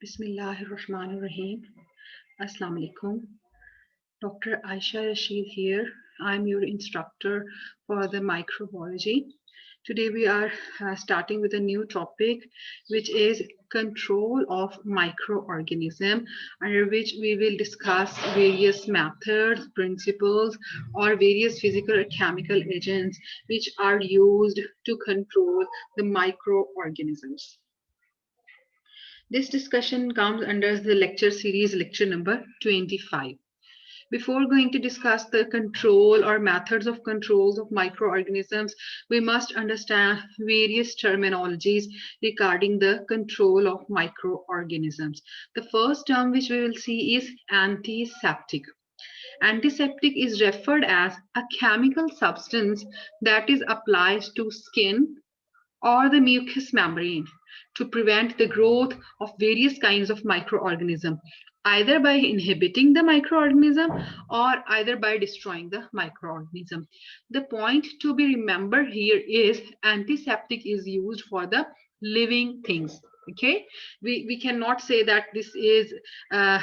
Bismillahirrahmanirrahim. Assalamu alaikum. Dr. Aisha Rashid here. I'm your instructor for the microbiology. Today we are starting with a new topic, which is control of microorganism, under which we will discuss various methods, principles, or various physical or chemical agents which are used to control the microorganisms. This discussion comes under the lecture series, lecture number 25. Before going to discuss the control or methods of controls of microorganisms, we must understand various terminologies regarding the control of microorganisms. The first term which we will see is antiseptic. Antiseptic is referred as a chemical substance that is applied to skin or the mucous membrane to prevent the growth of various kinds of microorganism, either by inhibiting the microorganism or either by destroying the microorganism. The point to be remembered here is antiseptic is used for the living things. Okay, we cannot say that this is uh,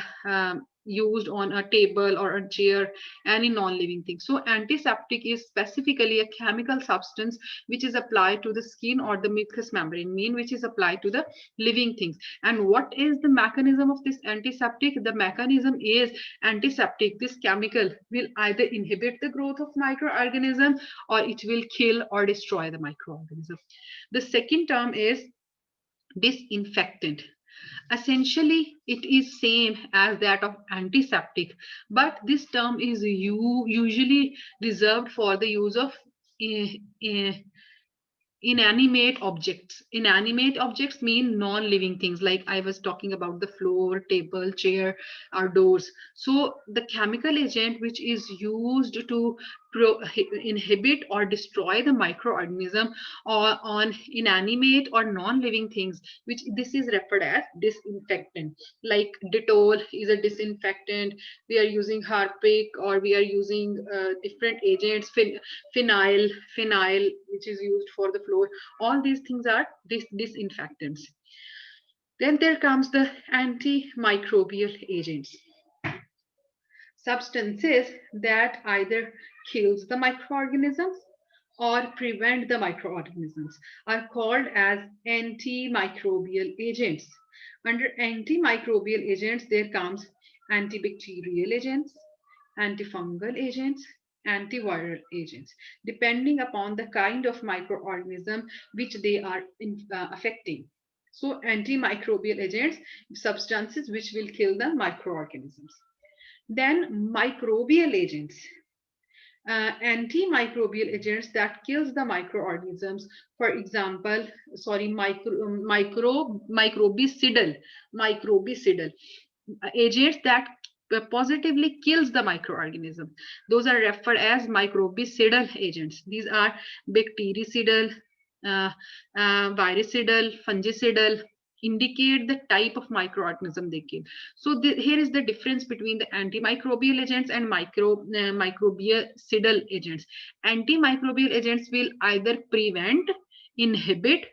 used on a table or a chair, any non-living thing. So antiseptic is specifically a chemical substance which is applied to the skin or the mucous membrane, mean which is applied to the living things. And what is the mechanism of this antiseptic? The mechanism is antiseptic. This chemical will either inhibit the growth of microorganism or it will kill or destroy the microorganism. The second term is disinfectant. Essentially, it is same as that of antiseptic, but this term is usually reserved for the use of eh, eh, inanimate objects. Inanimate objects mean non-living things, like I was talking about the floor, table, chair, or doors. So the chemical agent which is used to inhibit or destroy the microorganism or on inanimate or non-living things, which this is referred as disinfectant. Like Dettol is a disinfectant. We are using Harpic, or we are using different agents, phenyl, which is used for the floor. All these things are disinfectants. Then there comes the antimicrobial agents. Substances that either kills the microorganisms or prevent the microorganisms are called as antimicrobial agents. Under antimicrobial agents, there comes antibacterial agents, antifungal agents, antiviral agents, depending upon the kind of microorganism which they are affecting. So antimicrobial agents, substances which will kill the microorganisms. Then microbial agents, antimicrobial agents that kills the microorganisms. For example, microbicidal agents that positively kills the microorganism. Those are referred as microbicidal agents. These are bactericidal, uh, virucidal, fungicidal, indicate the type of microorganism they kill. So here is the difference between the antimicrobial agents and microbicidal agents. Antimicrobial agents will either prevent, inhibit,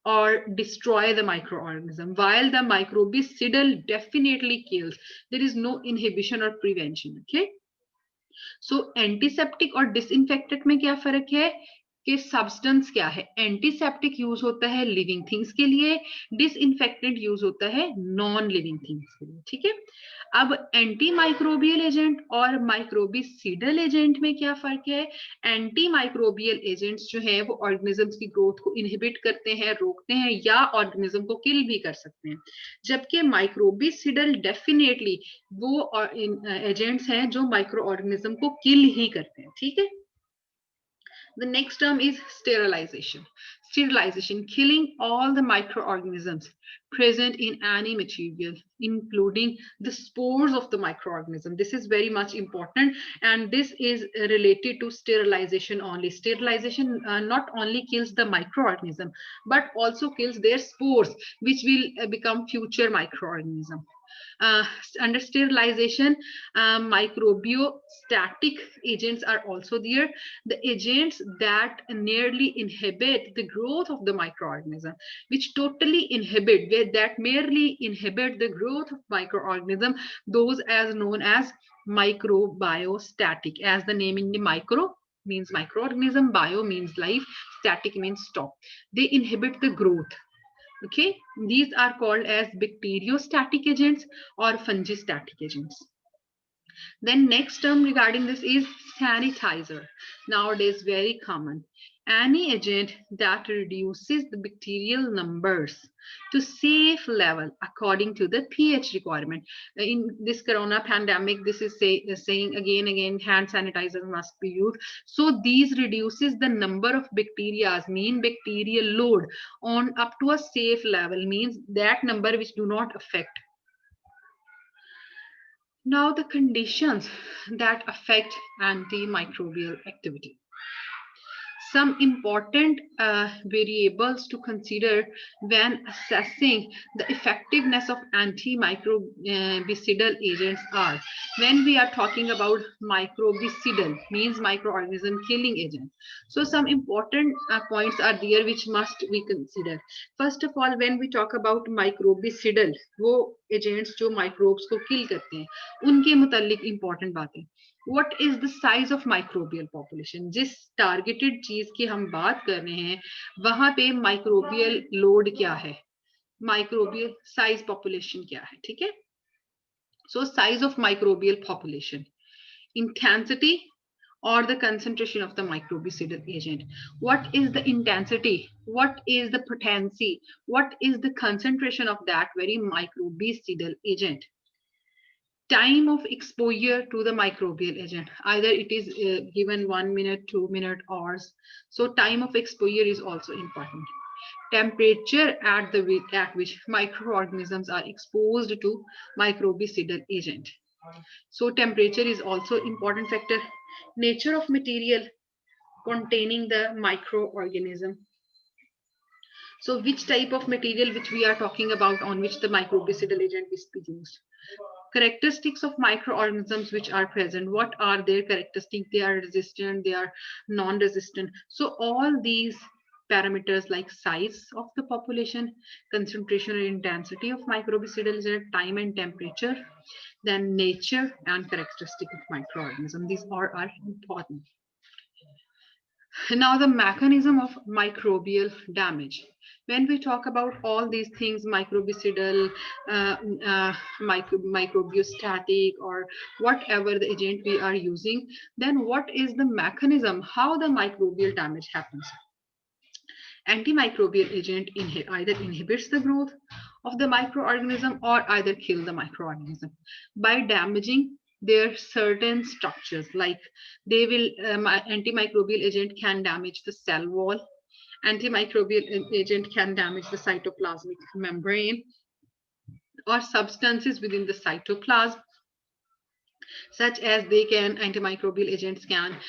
or destroy the microorganism, while the microbicidal definitely kills. There is no inhibition or prevention. Okay. So antiseptic और disinfectant में क्या फर्क है कि substance क्या है. Antiseptic use होता है लिविंग थिंग्स के लिए, डिसइंफेक्टेंट यूज होता है नॉन लिविंग थिंग्स के लिए. ठीक है. अब एंटी माइक्रोबियल एजेंट और माइक्रोबिसिडल एजेंट में क्या फर्क है. एंटी माइक्रोबियल एजेंट्स जो है वो ऑर्गेनिजम्स की ग्रोथ को इनहिबिट करते हैं, रोकते हैं, या ऑर्गेनिज्म को किल भी कर सकते हैं. जबकि माइक्रोबिसिडल डेफिनेटली वो एजेंट्स हैं जो माइक्रो ऑर्गेनिज्म को किल ही करते हैं. ठीक है. The next term is sterilization. Sterilization, killing all the microorganisms present in any material, including the spores of the microorganism. This is very much important, and this is related to sterilization only. Sterilization not only kills the microorganism, but also kills their spores, which will become future microorganism. Under sterilization, microbiostatic agents are also there. The agents that nearly inhibit the growth of the microorganism, which totally inhibit, that merely inhibit the growth of microorganism, those as known as microbiostatic. As the name in the micro means microorganism, bio means life, static means stop. They inhibit the growth. Okay, these are called as bacteriostatic agents or fungistatic agents. Then next term regarding this is sanitizer. Nowadays very common. Any agent that reduces the bacterial numbers to safe level according to the pH requirement. In this corona pandemic, this is saying again, hand sanitizer must be used. So these reduces the number of bacteria, mean bacterial load on up to a safe level, means that number which do not affect. Now the conditions that affect antimicrobial activity. Some important variables to consider when assessing the effectiveness of antimicrobicidal agents are, when we are talking about microbicidal, means microorganism killing agent. So some important points are there which must we consider. First of all, when we talk about microbicidal, वो agents जो microbes को kill करते हैं, उनके मुतालिक important बातें. What is the size of microbial population? जिस targeted चीज की हम बात कर रहे हैं, वहां पे microbial load क्या है, microbial size population क्या है, ठीक है? So size of microbial population, intensity or the concentration of the microbicidal agent. What is the intensity? What is the potency? What is the concentration of that very microbicidal agent? Time of exposure to the microbial agent, either it is given 1 minute, 2 minute, hours. So time of exposure is also important. Temperature at which microorganisms are exposed to microbicidal agent. So temperature is also important factor. Nature of material containing the microorganism. So which type of material which we are talking about on which the microbicidal agent is used. Characteristics of microorganisms which are present. What are their characteristics? They are resistant, they are non-resistant. So all these parameters like size of the population, concentration and intensity of microbicidal agent, time and temperature, then nature and characteristic of microorganism. These are important. Now the mechanism of microbial damage. When we talk about all these things, microbicidal, microbiostatic, or whatever the agent we are using, then what is the mechanism, how the microbial damage happens? Antimicrobial agent either inhibits the growth of the microorganism or either kill the microorganism by damaging their certain structures. Like they will, antimicrobial agent can damage the cell wall. Antimicrobial agent can damage the cytoplasmic membrane or substances within the cytoplasm, such as antimicrobial agents can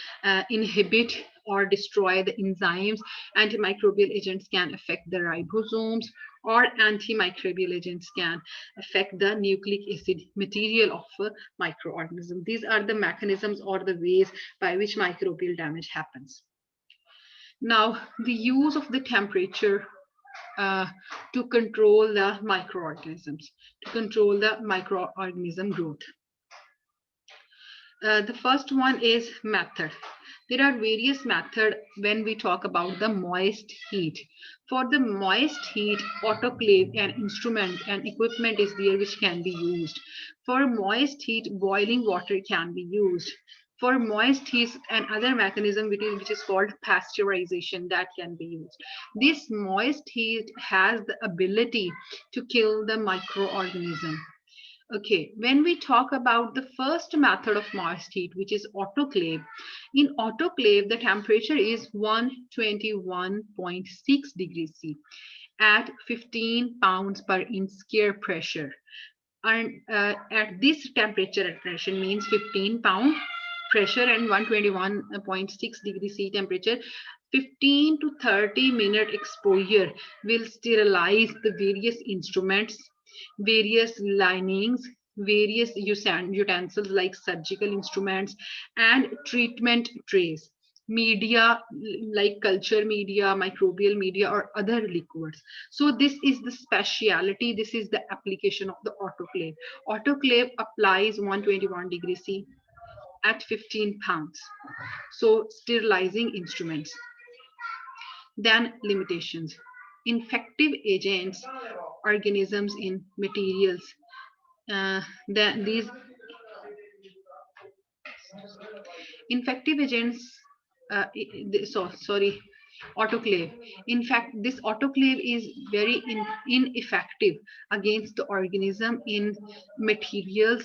inhibit or destroy the enzymes. Antimicrobial agents can affect the ribosomes, or antimicrobial agents can affect the nucleic acid material of a microorganism. These are the mechanisms or the ways by which microbial damage happens. Now, the use of the temperature to control the microorganisms, to control the microorganism growth. The first one is method. There are various methods when we talk about the moist heat. For the moist heat, autoclave and instrument and equipment is there which can be used. For moist heat, boiling water can be used. For moist heat, another mechanism which is called pasteurization, that can be used. This moist heat has the ability to kill the microorganism. Okay, when we talk about the first method of moist heat, which is autoclave, in autoclave, the temperature is 121.6 degrees C at 15 pounds per inch square pressure. And at this temperature at pressure means 15 pound pressure and 121.6 degrees C temperature, 15 to 30 minute exposure will sterilize the various instruments various linings, various utensils like surgical instruments, and treatment trays, media like culture media, microbial media, or other liquids. So this is the speciality, this is the application of the autoclave. Autoclave applies 121 degrees C at 15 pounds. So sterilizing instruments. Then limitations. Infective agents, organisms in materials. These infective agents, sorry, autoclave. In fact, this autoclave is very ineffective against the organism in materials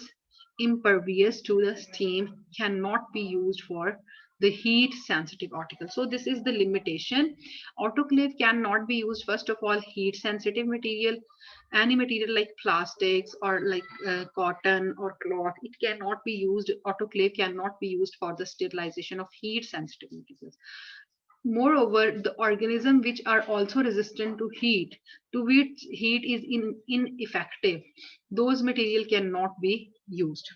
impervious to the steam, cannot be used for the heat sensitive article. So this is the limitation. Autoclave cannot be used, first of all, heat sensitive material, any material like plastics or like cotton or cloth, it cannot be used, autoclave cannot be used for the sterilization of heat sensitive materials. Moreover, the organisms which are also resistant to heat, to which heat is ineffective, those material cannot be used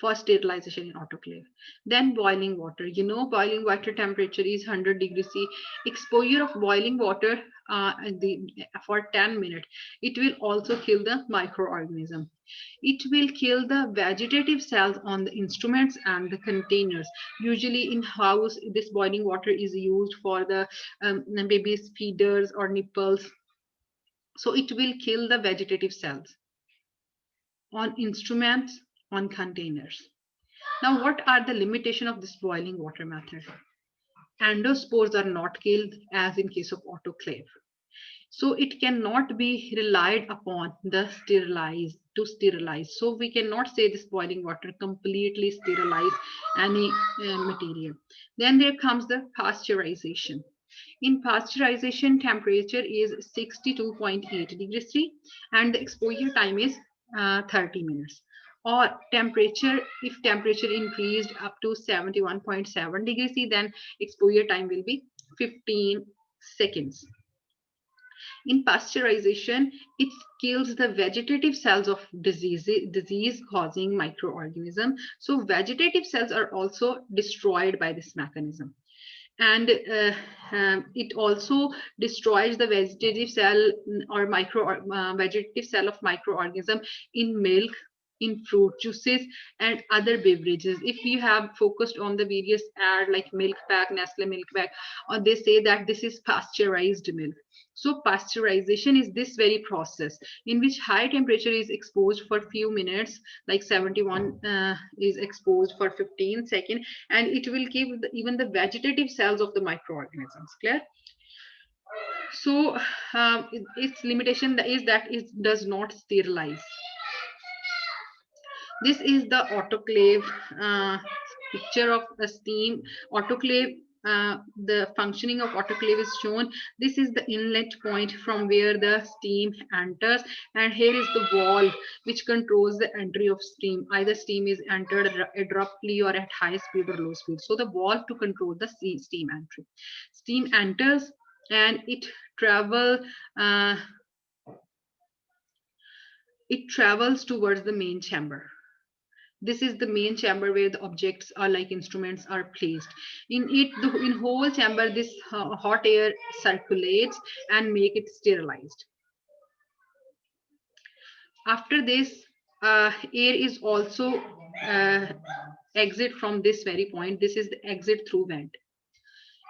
for sterilization in autoclave. Then boiling water. You know, boiling water temperature is 100 degrees C. Exposure of boiling water for 10 minutes, it will also kill the microorganism. It will kill the vegetative cells on the instruments and the containers. Usually in house, this boiling water is used for the baby's feeders or nipples. So it will kill the vegetative cells on instruments, on containers. Now, what are the limitations of this boiling water method? Endospores are not killed as in case of autoclave. So it cannot be relied upon the to sterilize. So we cannot say this boiling water completely sterilize any material. Then there comes the pasteurization. In pasteurization, temperature is 62.8 degrees C and the exposure time is 30 minutes. Or temperature, if temperature increased up to 71.7 degrees C, then exposure time will be 15 seconds. In pasteurization, it kills the vegetative cells of disease-causing microorganism. So vegetative cells are also destroyed by this mechanism. And it also destroys the vegetative cell or vegetative cell of microorganism in milk, in fruit juices, and other beverages. If you have focused on the various ad like Milk Pack, Nestle Milk Pack, or they say that this is pasteurized milk. So pasteurization is this very process in which high temperature is exposed for few minutes, like 71 is exposed for 15 seconds, and it will give even the vegetative cells of the microorganisms. Clear? So its limitation is that it does not sterilize. This is the autoclave picture of a steam autoclave. The functioning of autoclave is shown. This is the inlet point from where the steam enters, and here is the valve which controls the entry of steam. Either steam is entered abruptly or at high speed or low speed. So the valve to control the steam entry. Steam enters and it travels towards the main chamber. This is the main chamber where the objects are like instruments are placed. In it, in whole chamber, this hot air circulates and make it sterilized. After this, air is also exit from this very point. This is the exit through vent.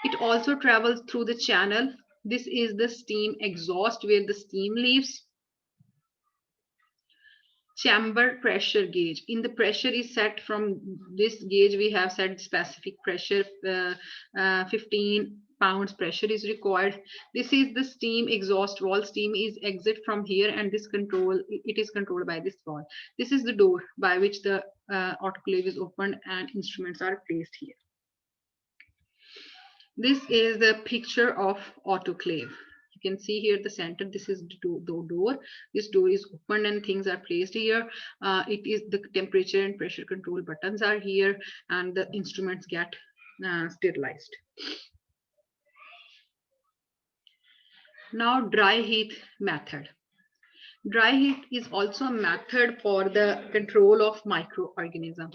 It also travels through the channel. This is the steam exhaust where the steam leaves. Chamber pressure gauge. In the pressure is set from this gauge, we have set specific pressure, 15 pounds pressure is required. This is the steam exhaust valve. Steam is exit from here, and this it is controlled by this valve. This is the door by which the autoclave is opened and instruments are placed here. This is the picture of autoclave. You can see here the center, this is the door. This door is open and things are placed here. It is the temperature and pressure control buttons are here, and the instruments get sterilized. Now dry heat method. Dry heat is also a method for the control of microorganisms.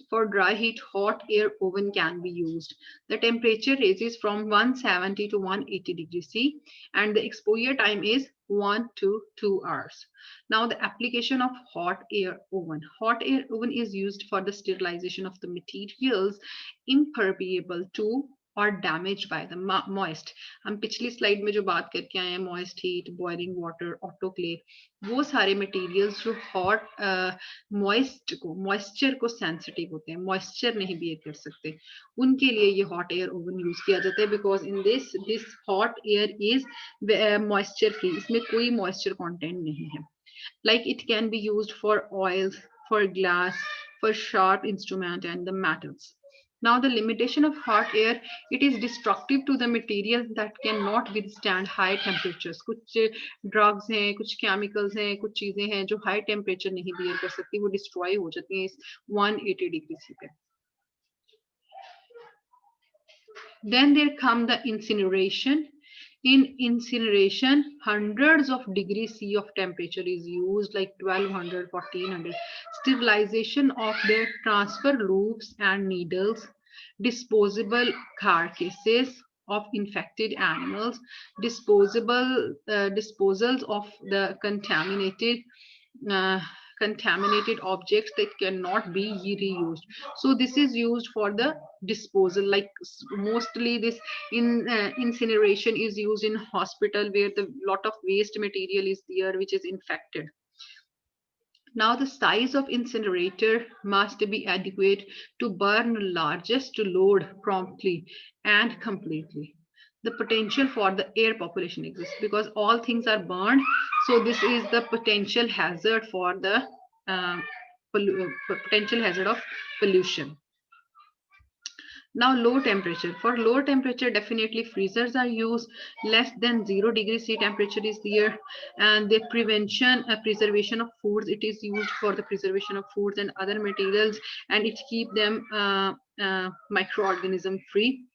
For dry heat, hot air oven can be used. The temperature ranges from 170 to 180 degrees C and the exposure time is 1 to 2 hours. Now the application of hot air oven. Hot air oven is used for the sterilization of the materials impermeable to और damaged by the moist. हम पिछली slide में जो बात करके आए हैं moist heat, boiling water, autoclave, वो सारे materials जो hot moisture को sensitive होते हैं, moisture नहीं bear कर सकते, उनके लिए ये hot air oven use किया जाता है because in this hot air is moisture free. इसमें कोई moisture content नहीं है. Like it can be used for oils, for glass, for sharp instrument and the metals. Now the limitation of hot air, it is destructive to the material that cannot withstand high temperatures. कुछ drugs हैं, कुछ chemicals हैं, कुछ चीजें हैं जो high temperature नहीं bear कर सकती, वो destroy हो जाती हैं इस 180 degree C पे. Then there come the incineration. In incineration, hundreds of degrees C of temperature is used, like 1200, 1400. Sterilization of the transfer loops and needles, disposable carcasses of infected animals, disposals of the contaminated objects that cannot be reused. So this is used for the disposal, like mostly this incineration is used in hospital where the lot of waste material is there which is infected. Now the size of incinerator must be adequate to burn largest load promptly and completely. The potential for the air population exists because all things are burned. So this is the potential hazard for the potential hazard of pollution. Now low temperature. For low temperature, definitely freezers are used. Less than 0 degrees C temperature is there. And the preservation of foods, it is used for the preservation of foods and other materials, and it keep them microorganism free.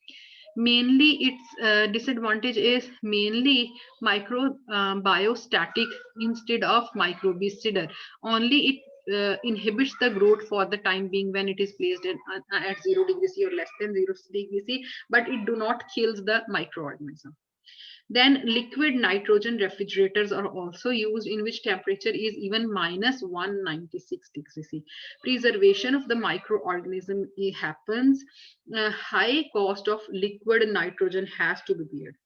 Mainly its disadvantage is mainly biostatics instead of microbicidal. Only it inhibits the growth for the time being when it is placed at 0 degrees C or less than 0 degrees C, but it do not kills the microorganism. Then liquid nitrogen refrigerators are also used, in which temperature is even minus 196 degrees C. Preservation of the microorganism happens. High cost of liquid nitrogen has to be beared.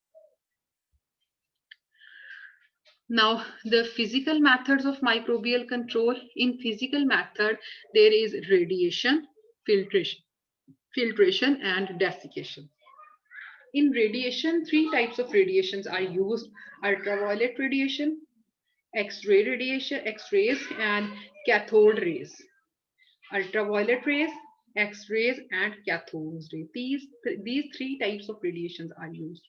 Now, the physical methods of microbial control. In physical method, there is radiation, filtration and desiccation. In radiation, 3 types of radiations are used: ultraviolet radiation, X-ray radiation, X-rays and cathode rays. Ultraviolet rays, X-rays and cathode rays. These 3 types of radiations are used.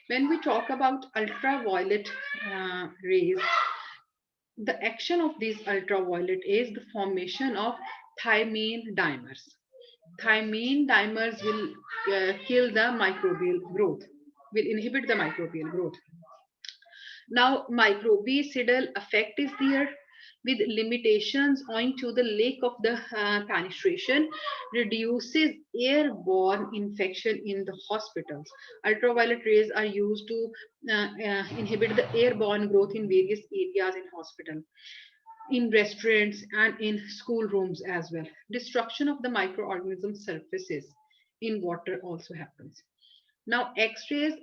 When we talk about ultraviolet rays, the action of these ultraviolet is the formation of thymine dimers. Thymine dimers will kill the microbial growth, will inhibit the microbial growth. Now, microbicidal effect is there with limitations owing to the lack of the penetration, reduces airborne infection in the hospitals. Ultraviolet rays are used to inhibit the airborne growth in various areas in hospital, in restaurants and in schoolrooms as well. Destruction of the microorganism surfaces in water also happens. Now X-rays,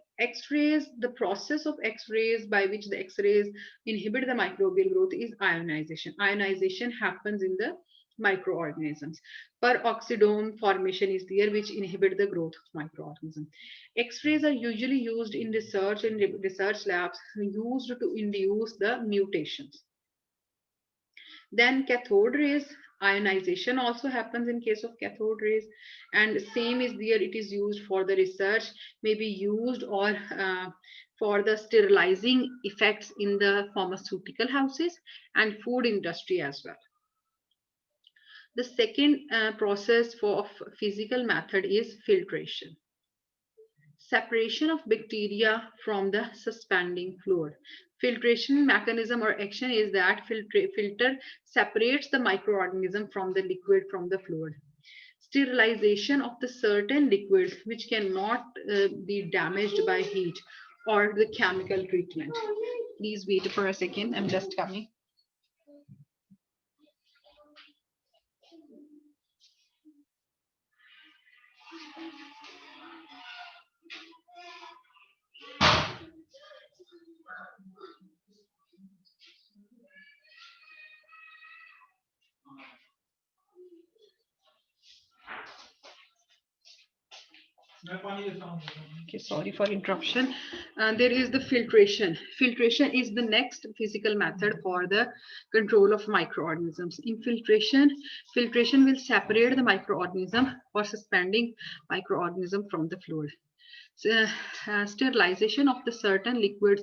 the process of X-rays by which the X-rays inhibit the microbial growth is ionization. Ionization happens in the microorganisms. Peroxidome formation is there which inhibit the growth of microorganisms. X-rays are usually used in research labs, used to induce the mutations. Then cathode rays, ionization also happens in case of cathode rays, and same is there, it is used for the research, may be used or for the sterilizing effects in the pharmaceutical houses and food industry as well. The second process for physical method is filtration. Separation of bacteria from the suspending fluid. Filtration mechanism or action is that filter separates the microorganism from the liquid from the fluid. Sterilization of the certain liquids which cannot be damaged by heat or the chemical treatment. Please wait for a second. I'm just coming. Okay, sorry for interruption. There is the filtration. Filtration is the next physical method for the control of microorganisms. In filtration, filtration will separate the microorganism or suspending microorganism from the fluid. Sterilization of the certain liquids.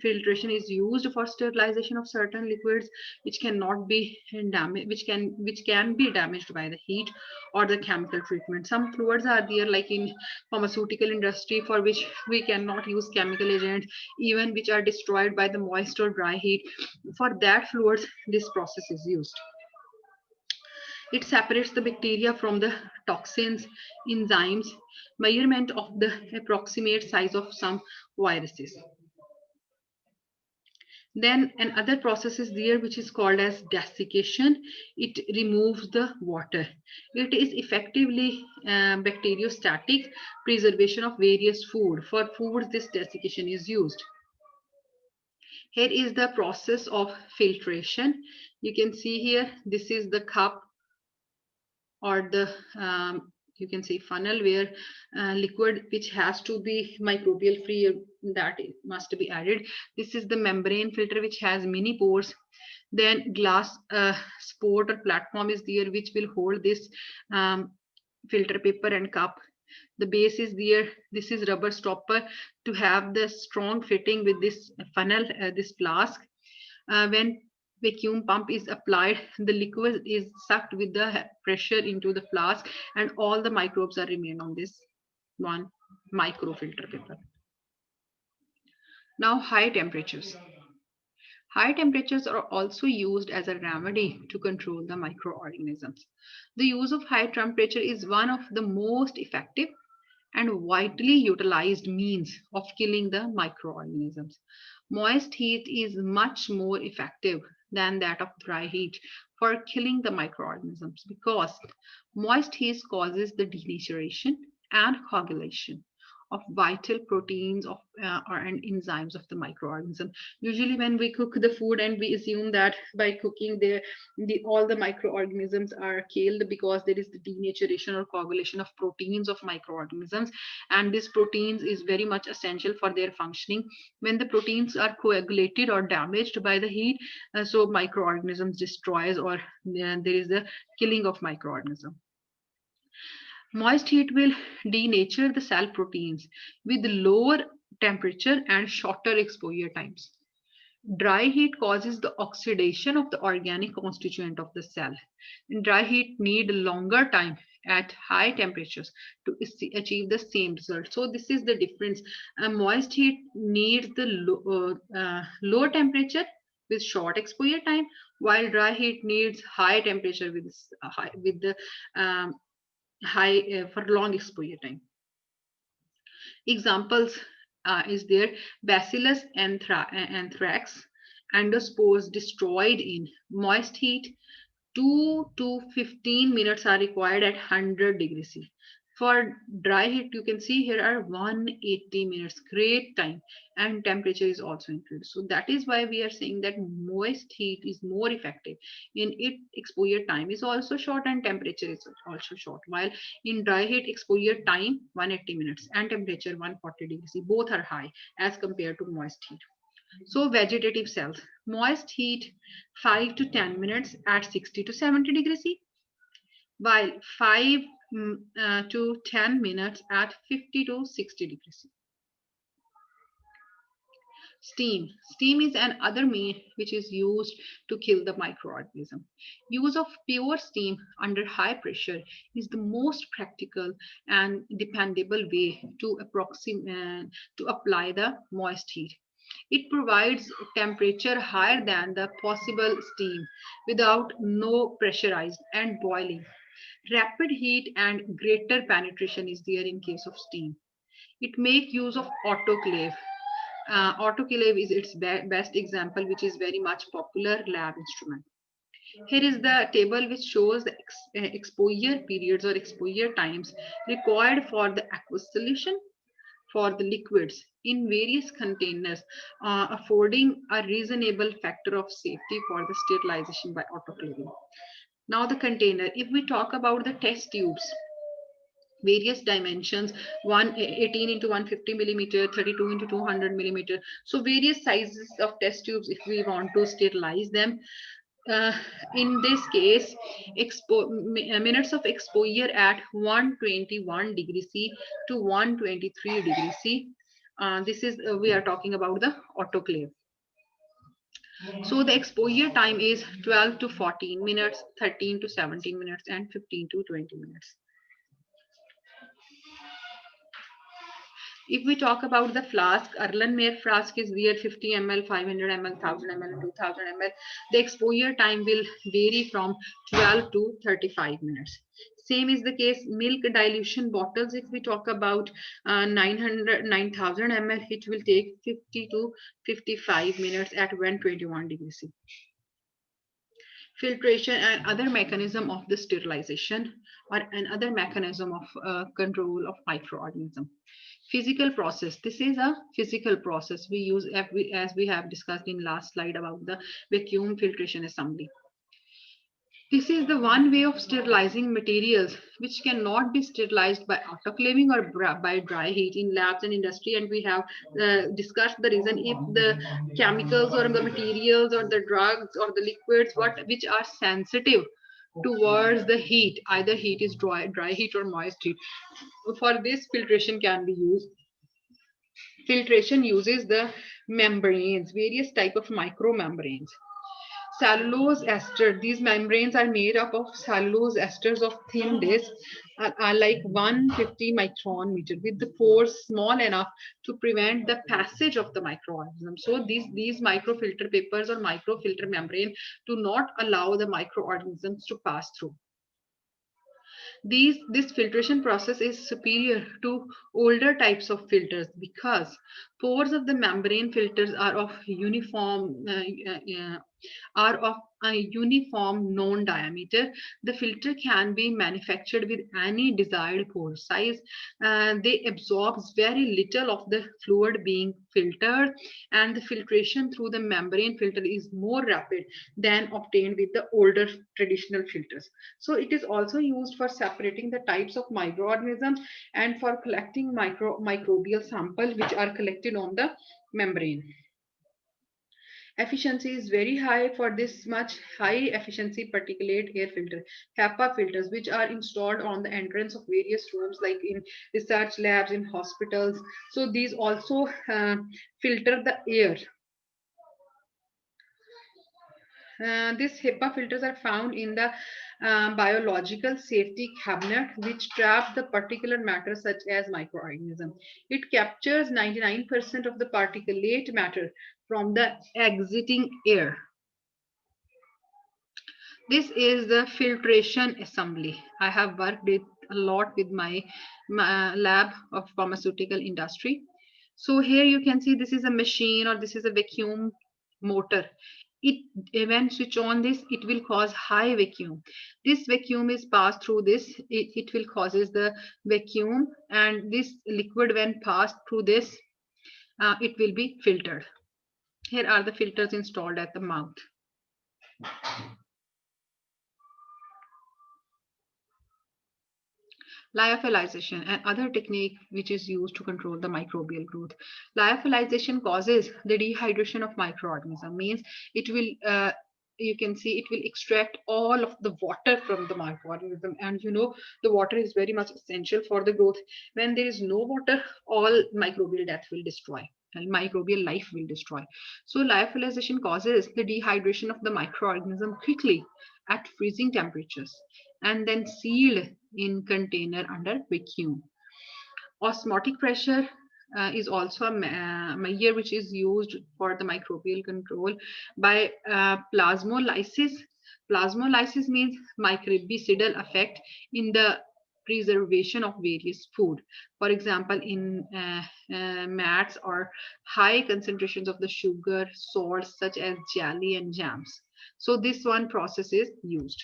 Filtration is used for sterilization of certain liquids which cannot be damaged, which can be damaged by the heat or the chemical treatment. Some fluids are there, like in pharmaceutical industry, for which we cannot use chemical agents, even which are destroyed by the moist or dry heat. For that fluids, this process is used. It separates the bacteria from the toxins, enzymes, measurement of the approximate size of some viruses. Then another process is there which is called as desiccation. It removes the water. It is effectively bacteriostatic preservation of various food. For foods, this desiccation is used. Here is the process of filtration. You can see here, this is the cup or the you can say funnel where liquid which has to be microbial free, that must be added. This is the membrane filter which has many pores. Then glass sport or platform is there which will hold this filter paper and cup. The base is there. This is rubber stopper to have the strong fitting with this funnel, this flask. When vacuum pump is applied, the liquid is sucked with the pressure into the flask, and all the microbes are remain on this one microfilter paper. Now, high temperatures. High temperatures are also used as a remedy to control the microorganisms. The use of high temperature is one of the most effective and widely utilized means of killing the microorganisms. Moist heat is much more effective than that of dry heat for killing the microorganisms because moist heat causes the denaturation and coagulation of vital proteins and enzymes of the microorganism. Usually when we cook the food, and we assume that by cooking all the microorganisms are killed because there is the denaturation or coagulation of proteins of microorganisms, and this proteins is very much essential for their functioning. When the proteins are coagulated or damaged by the heat, so microorganisms destroys, or there is the killing of microorganism. Moist heat will denature the cell proteins with lower temperature and shorter exposure times. Dry heat causes the oxidation of the organic constituent of the cell. And dry heat need longer time at high temperatures to achieve the same result. So this is the difference. Moist heat needs the low temperature with short exposure time, while dry heat needs high temperature with the high for long exposure time. Examples is there Bacillus anthrax endospores destroyed in moist heat. 2 to 15 minutes are required at 100 degrees C. For dry heat, you can see here are 180 minutes, great time, and temperature is also included. So that is why we are saying that moist heat is more effective. In it, exposure time is also short and temperature is also short. While in dry heat, exposure time 180 minutes and temperature 140 degrees C. Both are high as compared to moist heat. So vegetative cells, moist heat 5 to 10 minutes at 60 to 70 degrees C, while 5 to 10 minutes at 50 to 60 degrees C. Steam. Steam is another mean which is used to kill the microorganism. Use of pure steam under high pressure is the most practical and dependable way to apply the moist heat. It provides temperature higher than the possible steam without no pressurized and boiling. Rapid heat and greater penetration is there in case of steam. It make use of autoclave. Autoclave is its best example, which is very much popular lab instrument. Here is the table which shows the exposure periods or exposure times required for the aqueous solution for the liquids in various containers, affording a reasonable factor of safety for the sterilization by autoclaving. Now the container, if we talk about the test tubes, various dimensions, 118 into 150 millimeter, 32 into 200 millimeter, so various sizes of test tubes if we want to sterilize them. uh, in this case, minutes of exposure at 121 degrees C to 123 degrees C. This is we are talking about the autoclave. So the exposure time is 12 to 14 minutes, 13 to 17 minutes, and 15 to 20 minutes. If we talk about the flask, Erlenmeyer flask is there 50 ml, 500 ml, 1000 ml, and 2000 ml. The exposure time will vary from 12 to 35 minutes. Same is the case milk dilution bottles. If we talk about 9000 ml, it will take 50 to 55 minutes at 121 degrees C. Filtration and other mechanism of the sterilization or another mechanism of control of microorganism. Physical process, this is a physical process we use as we have discussed in last slide about the vacuum filtration assembly. This is the one way of sterilizing materials which cannot be sterilized by autoclaving or by dry heat in labs and industry. And we have discussed the reason if the chemicals or the materials or the drugs or the liquids which are sensitive towards the heat, either heat is dry heat or moist heat. For this, filtration can be used. Filtration uses the membranes, various type of micromembranes. Cellulose ester, these membranes are made up of cellulose esters of thin discs, are like 150 micron meter with the pores small enough to prevent the passage of the microorganism. So these microfilter papers or microfilter membrane do not allow the microorganisms to pass through. This filtration process is superior to older types of filters because pores of the membrane filters are of a uniform known diameter. The filter can be manufactured with any desired pore size. They absorb very little of the fluid being filtered, and the filtration through the membrane filter is more rapid than obtained with the older traditional filters. So it is also used for separating the types of microorganisms and for collecting microbial samples which are collected on the membrane. Efficiency is very high for this much high efficiency particulate air filter, HEPA filters, which are installed on the entrance of various rooms like in research labs, in hospitals. So these also filter the air. These HEPA filters are found in the biological safety cabinet, which trap the particulate matter such as microorganism. It captures 99% of the particulate matter from the exiting air. This is the filtration assembly. I have worked it a lot with my lab of pharmaceutical industry. So here you can see this is a machine or this is a vacuum motor. When switch on this, it will cause high vacuum. This vacuum is passed through this, it will causes the vacuum, and this liquid when passed through this, it will be filtered. Here are the filters installed at the mouth. Lyophilization and other technique which is used to control the microbial growth. Lyophilization causes the dehydration of microorganism, means it will you can see it will extract all of the water from the microorganism, and you know the water is very much essential for the growth. When there is no water, all microbial death will destroy and microbial life will destroy. So lyophilization causes the dehydration of the microorganism quickly at freezing temperatures and then sealed in container under vacuum. Osmotic pressure is also a measure which is used for the microbial control by plasmolysis. Plasmolysis means microbicidal effect in the preservation of various food. For example, in mats or high concentrations of the sugar, salts such as jelly and jams. So this one process is used.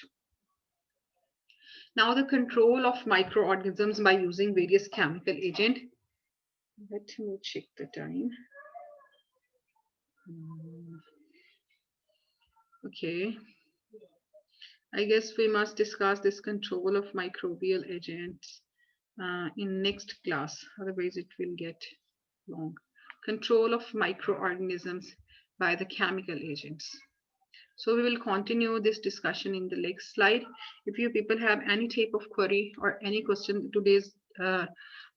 Now the control of microorganisms by using various chemical agent. Let me check the time. Okay. I guess we must discuss this control of microbial agents in next class. Otherwise, it will get long. Control of microorganisms by the chemical agents. So we will continue this discussion in the next slide. If you people have any type of query or any question, today's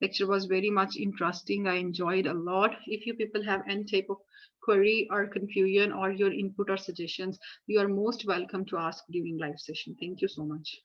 lecture was very much interesting. I enjoyed a lot. If you people have any type of query or confusion or your input or suggestions, you are most welcome to ask during live session. Thank you so much.